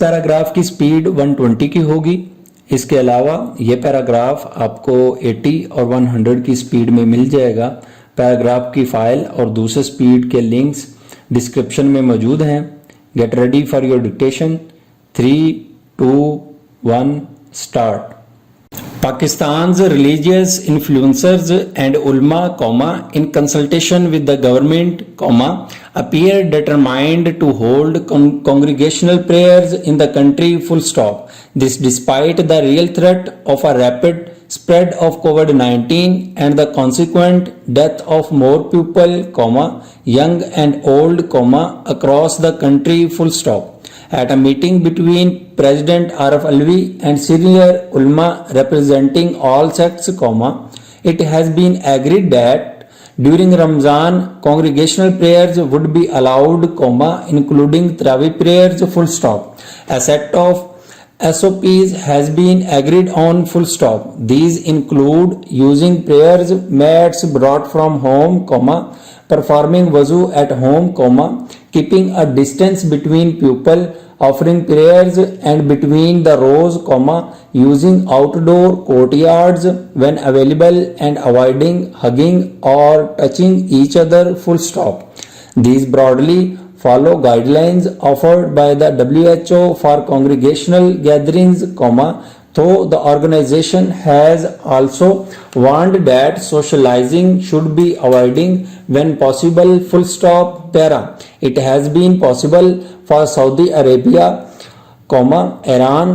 Paragraph की speed 120 की होगी। इसके अलावा ये पैराग्राफ आपको 80 और 100 की स्पीड में मिल जाएगा। पैराग्राफ की फाइल और दूसरे स्पीड के लिंक्स डिस्क्रिप्शन में मौजूद हैं। Get ready for your dictation. 3, 2, 1 start. Pakistan's religious influencers and ulama, in consultation with the government, appear determined to hold congregational prayers in the country, full stop. This despite the real threat of a rapid spread of COVID-19 and the consequent death of more people, young and old, across the country, full stop. At a meeting between President Arif Alvi and senior ulama representing all sects, it has been agreed that during Ramzan, congregational prayers would be allowed, including Tarawih prayers, full stop. A set of SOPs has been agreed on, full stop. These include using prayers mats brought from home, performing wuzu at home, keeping a distance between people, offering prayers and between the rows, using outdoor courtyards when available and avoiding hugging or touching each other, full stop. These broadly follow guidelines offered by the WHO for congregational gatherings, though the organization has also warned that socializing should be avoiding when possible, full stop. It has been possible for Saudi Arabia, Iran,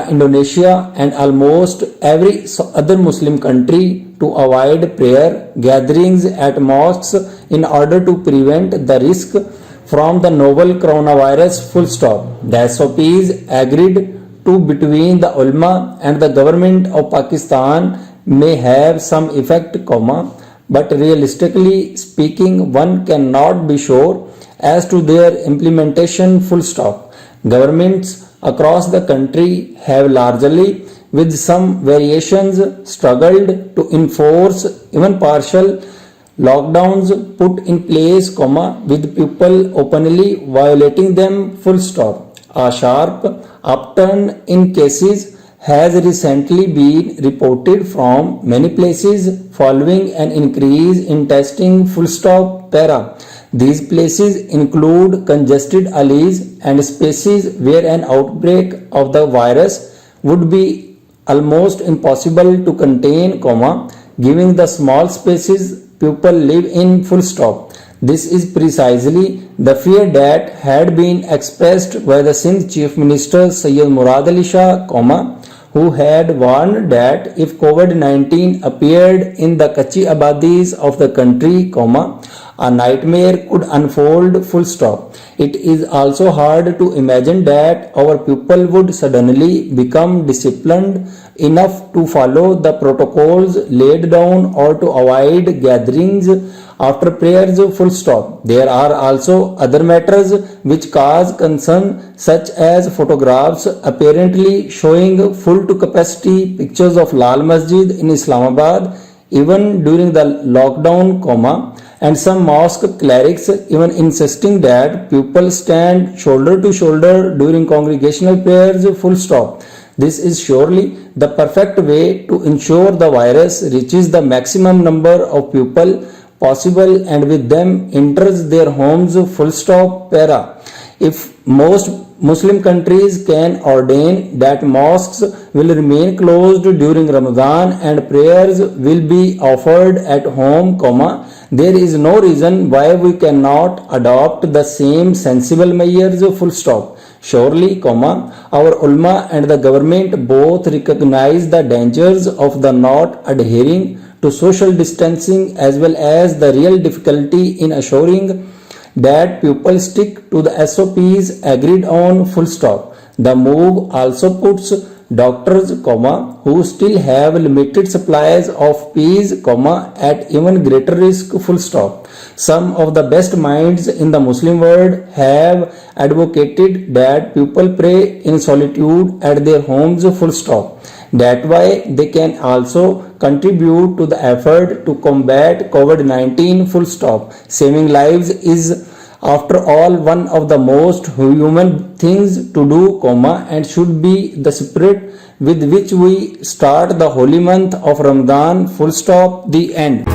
Indonesia and almost every other Muslim country to avoid prayer gatherings at mosques in order to prevent the risk from the novel coronavirus, full stop. The SOPs agreed to between the ulama and the government of Pakistan may have some effect, but realistically speaking one cannot be sure as to their implementation, full stop. Governments across the country have largely, with some variations, struggled to enforce even partial lockdowns put in place, with people openly violating them, full stop. A sharp upturn in cases has recently been reported from many places following an increase in testing, full stop. These places include congested alleys and spaces where an outbreak of the virus would be almost impossible to contain, giving the small spaces people live in, full stop. This is precisely the fear that had been expressed by the Sindh Chief Minister Syed Murad Ali Shah, who had warned that if COVID-19 appeared in the Kachi Abadis of the country, a nightmare could unfold, full stop. It is also hard to imagine that our people would suddenly become disciplined enough to follow the protocols laid down or to avoid gatherings after prayers, full stop. There are also other matters which cause concern, such as photographs apparently showing full to capacity pictures of Lal Masjid in Islamabad even during the lockdown, and some mosque clerics even insisting that people stand shoulder to shoulder during congregational prayers, full stop. This is surely the perfect way to ensure the virus reaches the maximum number of people possible and with them enters their homes, full stop. If most Muslim countries can ordain that mosques will remain closed during Ramadan and prayers will be offered at home, there is no reason why we cannot adopt the same sensible measures, full stop. Surely, our ulama and the government both recognize the dangers of the not adhering to social distancing as well as the real difficulty in assuring that people stick to the SOPs agreed on, full stop. The move also puts doctors, who still have limited supplies of peas, at even greater risk, full stop. Some of the best minds in the Muslim world have advocated that people pray in solitude at their homes, full stop. That way they can also contribute to the effort to combat COVID-19, full stop. Saving lives is After all, one of the most human things to do, and should be the spirit with which we start the holy month of Ramadan, full stop, the end.